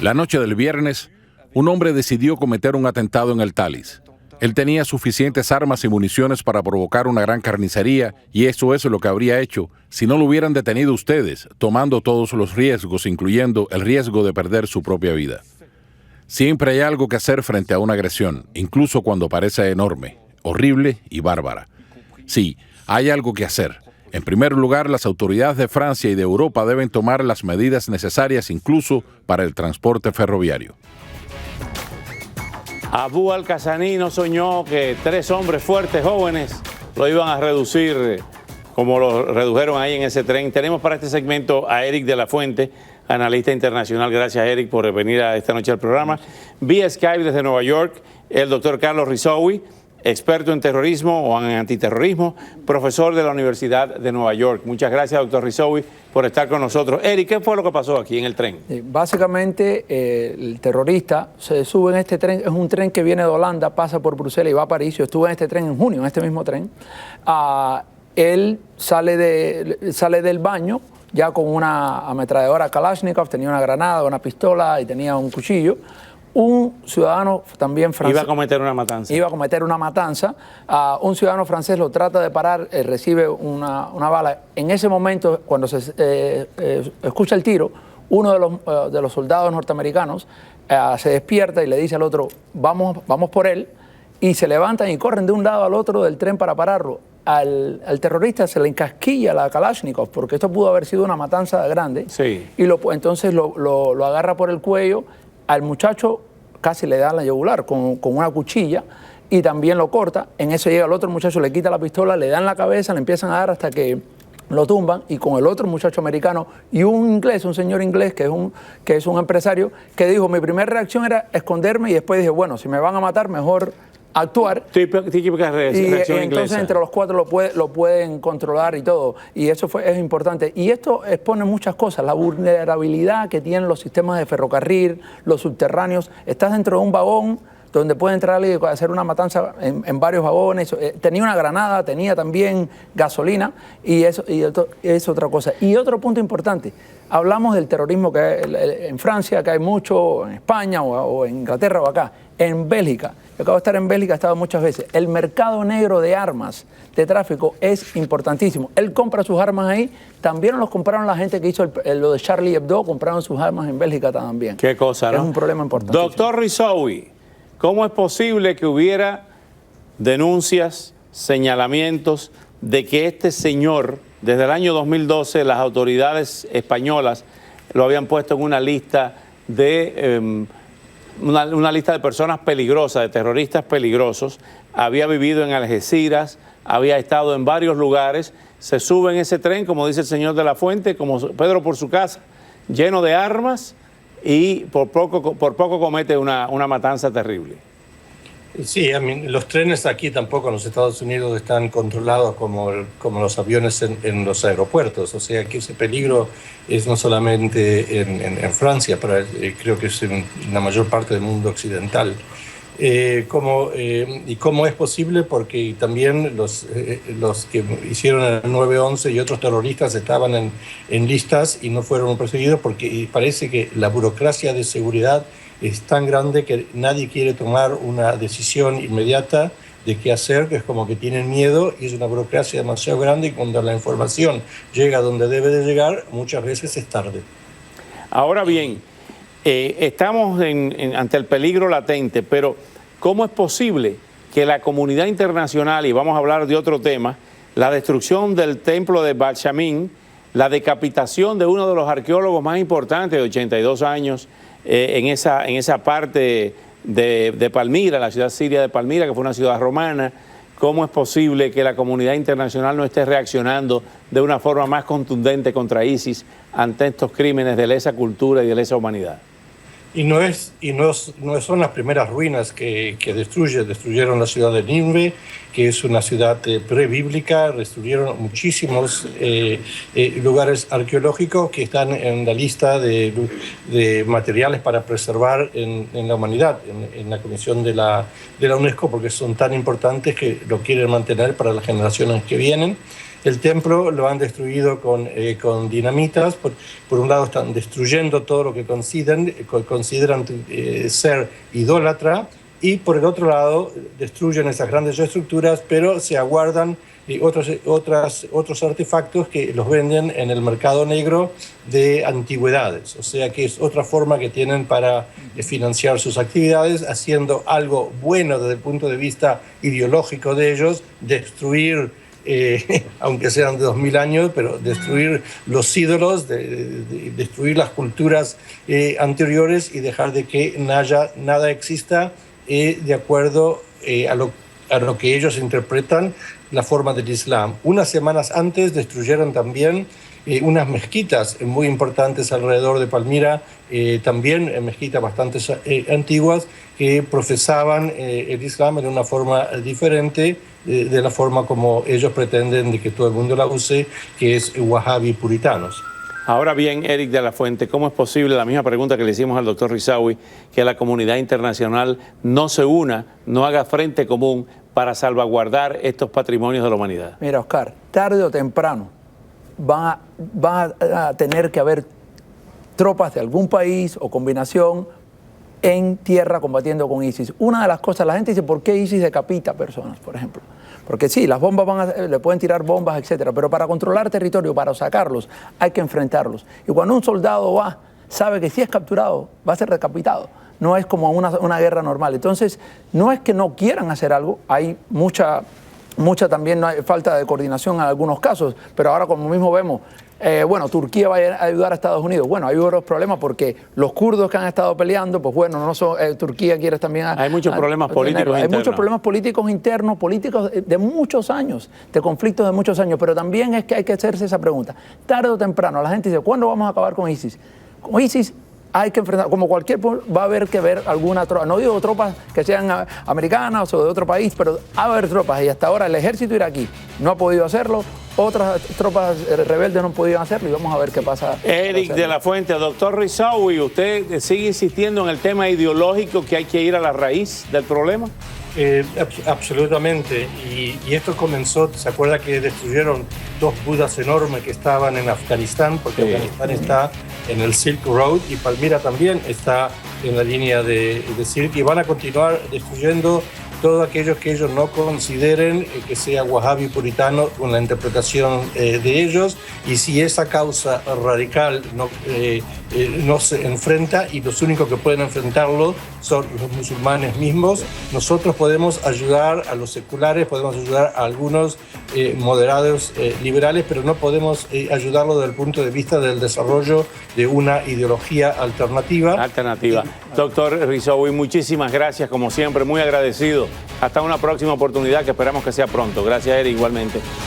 La noche del viernes, un hombre decidió cometer un atentado en el Thalys. Él tenía suficientes armas y municiones para provocar una gran carnicería, y eso es lo que habría hecho si no lo hubieran detenido ustedes, tomando todos los riesgos, incluyendo el riesgo de perder su propia vida. Siempre hay algo que hacer frente a una agresión, incluso cuando parece enorme, horrible y bárbara. Sí, hay algo que hacer. En primer lugar, las autoridades de Francia y de Europa deben tomar las medidas necesarias incluso para el transporte ferroviario. Abu al-Qassani no soñó que 3 hombres fuertes, jóvenes, lo iban a reducir como lo redujeron ahí en ese tren. Tenemos para este segmento a Eric de la Fuente, analista internacional. Gracias, Eric, por venir esta noche al programa. Vía Skype desde Nueva York, el doctor Carlos Rizowi, experto en terrorismo o en antiterrorismo, profesor de la Universidad de Nueva York. Muchas gracias, doctor Rizowi, por estar con nosotros. Eric, ¿qué fue lo que pasó aquí en el tren? Básicamente, el terrorista se sube en este tren, es un tren que viene de Holanda, pasa por Bruselas y va a París. Yo estuve en este tren en junio, en este mismo tren. Él sale del baño ya con una ametralladora Kalashnikov, tenía una granada, una pistola y tenía un cuchillo. Un ciudadano también francés... Iba a cometer una matanza. Iba a cometer una matanza. Un ciudadano francés lo trata de parar, recibe una bala. En ese momento, cuando se escucha el tiro, uno de los soldados norteamericanos se despierta y le dice al otro, vamos por él, y se levantan y corren de un lado al otro del tren para pararlo. Al terrorista se le encasquilla la Kalashnikov, porque esto pudo haber sido una matanza grande. Sí. Y entonces lo agarra por el cuello. Al muchacho casi le da la yugular con una cuchilla y también lo corta. En eso llega el otro muchacho, le quita la pistola, le dan la cabeza, le empiezan a dar hasta que lo tumban, y con el otro muchacho americano y un inglés, un señor inglés que es un empresario, que dijo, mi primera reacción era esconderme, y después dije, bueno, si me van a matar, mejor actuar. Típica reacción entonces inglesa. Entre los 4 lo pueden controlar y todo, y eso es importante. Y esto expone muchas cosas, la vulnerabilidad que tienen los sistemas de ferrocarril, los subterráneos. Estás dentro de un vagón donde puede entrar alguien y hacer una matanza en varios vagones. Tenía una granada, tenía también gasolina, y eso es otra cosa. Y otro punto importante, hablamos del terrorismo que hay en Francia, que hay mucho, en España o en Inglaterra o acá. En Bélgica, yo acabo de estar en Bélgica, he estado muchas veces. El mercado negro de armas, de tráfico, es importantísimo. Él compra sus armas ahí, también los compraron la gente que hizo lo de Charlie Hebdo, compraron sus armas en Bélgica también. Qué cosa, ¿no? Es un problema importante. Doctor Rizowi, ¿cómo es posible que hubiera denuncias, señalamientos de que este señor, desde el año 2012, las autoridades españolas lo habían puesto en una lista de... Una lista de personas peligrosas, de terroristas peligrosos? Había vivido en Algeciras, había estado en varios lugares, se sube en ese tren, como dice el señor de la Fuente, como Pedro por su casa, lleno de armas, y por poco comete una matanza terrible. Sí, los trenes aquí tampoco en los Estados Unidos están controlados como los aviones en los aeropuertos. O sea, que ese peligro es no solamente en Francia, pero creo que es en la mayor parte del mundo occidental. ¿Y cómo es posible? Porque también los que hicieron el 9/11 y otros terroristas estaban en listas y no fueron perseguidos, porque parece que la burocracia de seguridad es tan grande que nadie quiere tomar una decisión inmediata de qué hacer, que es como que tienen miedo, y es una burocracia demasiado grande, y cuando la información llega donde debe de llegar, muchas veces es tarde. Ahora bien, estamos ante el peligro latente, pero ¿cómo es posible que la comunidad internacional, y vamos a hablar de otro tema, la destrucción del templo de Balshamín, la decapitación de uno de los arqueólogos más importantes de 82 años, en esa parte de Palmira, la ciudad siria de Palmira, que fue una ciudad romana? ¿Cómo es posible que la comunidad internacional no esté reaccionando de una forma más contundente contra ISIS ante estos crímenes de lesa cultura y de lesa humanidad? Y no son las primeras ruinas que destruyeron la ciudad de Nínive, que es una ciudad prebíblica. Destruyeron muchísimos lugares arqueológicos que están en la lista de materiales para preservar en la humanidad, en la Comisión de la UNESCO, porque son tan importantes que lo quieren mantener para las generaciones que vienen. El templo lo han destruido con dinamitas. Por un lado están destruyendo todo lo que consideran ser idólatra, y por el otro lado destruyen esas grandes estructuras, pero se aguardan otros artefactos que los venden en el mercado negro de antigüedades. O sea que es otra forma que tienen para financiar sus actividades, haciendo algo bueno desde el punto de vista ideológico de ellos, destruir, aunque sean de 2000 años, pero destruir los ídolos, destruir las culturas anteriores y dejar de que nada exista de acuerdo a lo que ellos interpretan la forma del Islam. Unas semanas antes destruyeron también unas mezquitas muy importantes alrededor de Palmira, también mezquitas bastante antiguas, que profesaban el Islam en una forma diferente de la forma como ellos pretenden de que todo el mundo la use, que es wahhabi puritanos. Ahora bien, Eric de la Fuente, ¿cómo es posible, la misma pregunta que le hicimos al doctor Rizawi, que la comunidad internacional no se una, no haga frente común para salvaguardar estos patrimonios de la humanidad? Mira, Oscar, tarde o temprano va a tener que haber tropas de algún país o combinación en tierra combatiendo con ISIS. Una de las cosas, la gente dice, ¿por qué ISIS decapita personas, por ejemplo? Porque sí, las bombas le pueden tirar bombas, etcétera, pero para controlar territorio, para sacarlos, hay que enfrentarlos. Y cuando un soldado sabe que si es capturado, va a ser decapitado. No es como una guerra normal. Entonces, no es que no quieran hacer algo, hay mucha también falta de coordinación en algunos casos, pero ahora como mismo vemos, Turquía va a ayudar a Estados Unidos. Bueno, hay otros problemas porque los kurdos que han estado peleando, pues bueno, no son, Turquía quiere también... Hay muchos problemas políticos internos. Hay muchos problemas políticos internos, políticos de muchos años, de conflictos de muchos años, pero también es que hay que hacerse esa pregunta. Tarde o temprano, la gente dice, ¿cuándo vamos a acabar con ISIS? Con ISIS hay que enfrentar, como cualquier, va a haber que ver alguna tropa, no digo tropas que sean americanas o de otro país, pero va a haber tropas, y hasta ahora el ejército iraquí no ha podido hacerlo, otras tropas rebeldes no han podido hacerlo, y vamos a ver qué pasa. Eric de la Fuente, doctor Rizawi, ¿usted sigue insistiendo en el tema ideológico que hay que ir a la raíz del problema? Absolutamente, y esto comenzó, ¿se acuerda que destruyeron 2 budas enormes que estaban en Afganistán? Porque sí. Afganistán está en el Silk Road y Palmira también está en la línea de Silk, y van a continuar destruyendo todos aquellos que ellos no consideren que sea wahhabi puritano con la interpretación de ellos, y si esa causa radical no se enfrenta, y los únicos que pueden enfrentarlo son los musulmanes mismos, nosotros podemos ayudar a los seculares, podemos ayudar a algunos moderados liberales, pero no podemos ayudarlo desde el punto de vista del desarrollo de una ideología alternativa. Doctor Rizawi, muchísimas gracias, como siempre, muy agradecido. Hasta una próxima oportunidad que esperamos que sea pronto. Gracias, Eric, igualmente.